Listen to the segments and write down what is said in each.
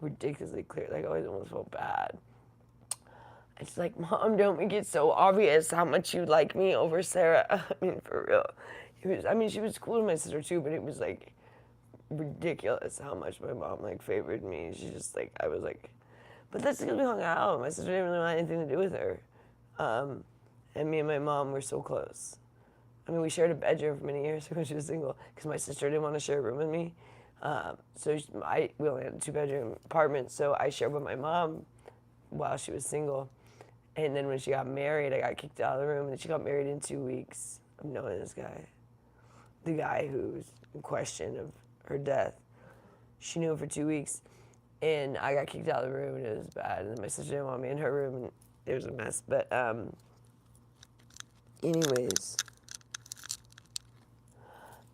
ridiculously clear. Like, I always almost felt bad. It's like, Mom, don't make it so obvious how much you like me over Sarah. I mean, for real. She was cool to my sister too, but it was like ridiculous how much my mom like favored me. She just like, I was like, but that's because we hung out. My sister didn't really want anything to do with her. And me and my mom were so close. I mean, we shared a bedroom for many years when she was single because my sister didn't want to share a room with me. We only had a 2-bedroom apartment, so I shared with my mom while she was single. And then when she got married, I got kicked out of the room, and she got married in 2 weeks of knowing this guy. The guy who's in question of her death. She knew him for 2 weeks, and I got kicked out of the room, and it was bad. And then my sister didn't want me in her room, and it was a mess. But anyways,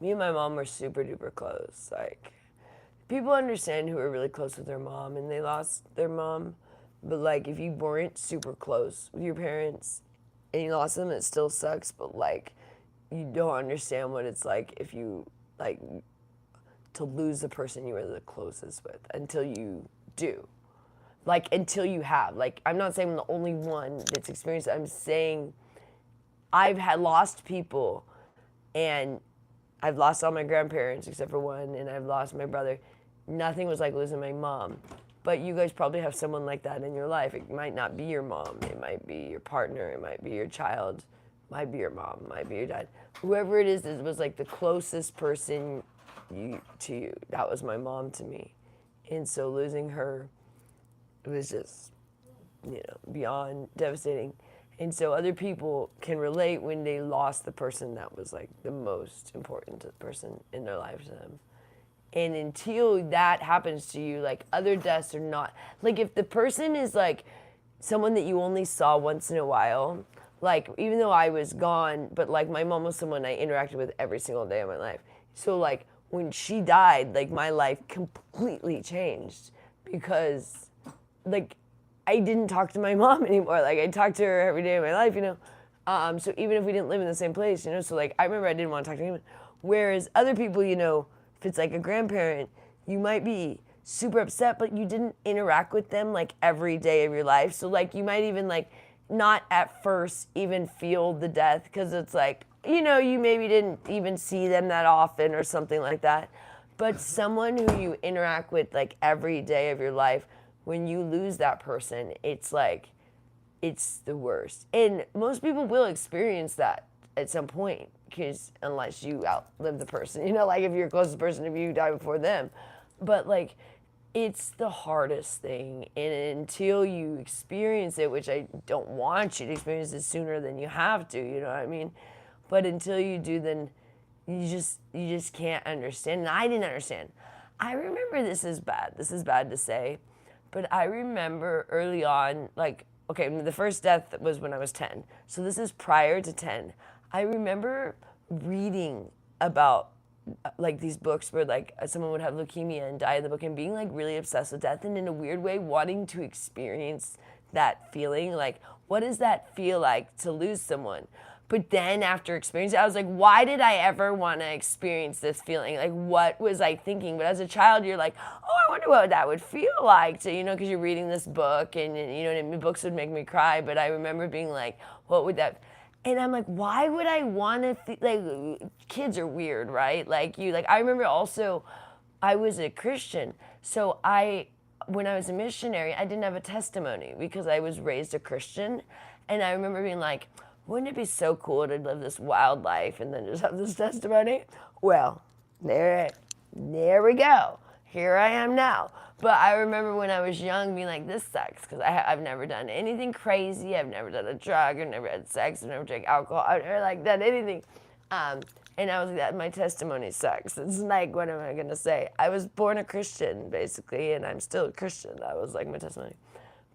me and my mom were super duper close. Like, people understand who are really close with their mom, and they lost their mom. But like, if you weren't super close with your parents and you lost them, it still sucks. But like, you don't understand what it's like if you like to lose the person you were the closest with until you do. Like, until you have. Like, I'm not saying I'm the only one that's experienced it. I'm saying I've had lost people, and I've lost all my grandparents except for one, and I've lost my brother. Nothing was like losing my mom. But you guys probably have someone like that in your life. It might not be your mom. It might be your partner. It might be your child. It might be your mom. It might be your dad. Whoever it is was like the closest person to you. That was my mom to me. And so losing her, it was just, beyond devastating. And so other people can relate when they lost the person that was like the most important person in their life to them. And until that happens to you, like, other deaths are not, like, if the person is like someone that you only saw once in a while, like, even though I was gone, but like my mom was someone I interacted with every single day of my life. So like when she died, like my life completely changed because like I didn't talk to my mom anymore. Like I talked to her every day of my life, So even if we didn't live in the same place, so like I remember I didn't want to talk to anyone. Whereas other people, if it's like a grandparent, you might be super upset, but you didn't interact with them like every day of your life. So like you might even like not at first even feel the death because it's like, you maybe didn't even see them that often or something like that. But someone who you interact with like every day of your life, when you lose that person, it's like, it's the worst. And most people will experience that at some point. Because unless you outlive the person, like if you're the closest person, if you die before them. But like, it's the hardest thing. And until you experience it, which I don't want you to experience it sooner than you have to, you know what I mean? But until you do, then you just can't understand. And I didn't understand. I remember this is bad to say, but I remember early on, like, okay, the first death was when I was 10. So this is prior to 10. I remember reading about like these books where like someone would have leukemia and die in the book and being like really obsessed with death and in a weird way wanting to experience that feeling. Like, what does that feel like to lose someone? But then after experiencing it, I was like, why did I ever want to experience this feeling? Like, what was I thinking? But as a child, you're like, oh, I wonder what that would feel like to, because you're reading this book and, books would make me cry. But I remember being like, what would that... And I'm like, why would I want to, like, kids are weird, right? Like, I remember also, I was a Christian. So when I was a missionary, I didn't have a testimony because I was raised a Christian. And I remember being like, wouldn't it be so cool to live this wild life and then just have this testimony? Well, there we go. Here I am now. But I remember when I was young being like, this sucks because I've never done anything crazy. I've never done a drug. I've never had sex. I've never drank alcohol. I've never like done anything. And I was like, that my testimony sucks. It's like, what am I going to say? I was born a Christian, basically, and I'm still a Christian. That was like my testimony.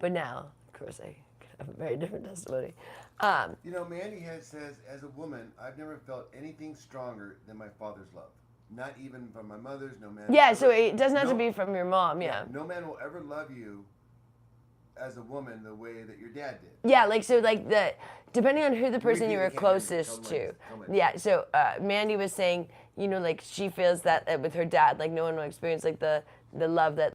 But now, of course, I have a very different testimony. Mandy says, as a woman, I've never felt anything stronger than my father's love. Not even from my mother's, no man. Yeah, so it doesn't have to be from your mom, yeah. No man will ever love you as a woman the way that your dad did. Yeah, depending on who the person you were closest to. Yeah, so Mandy was saying, like she feels that with her dad, like no one will experience like the love that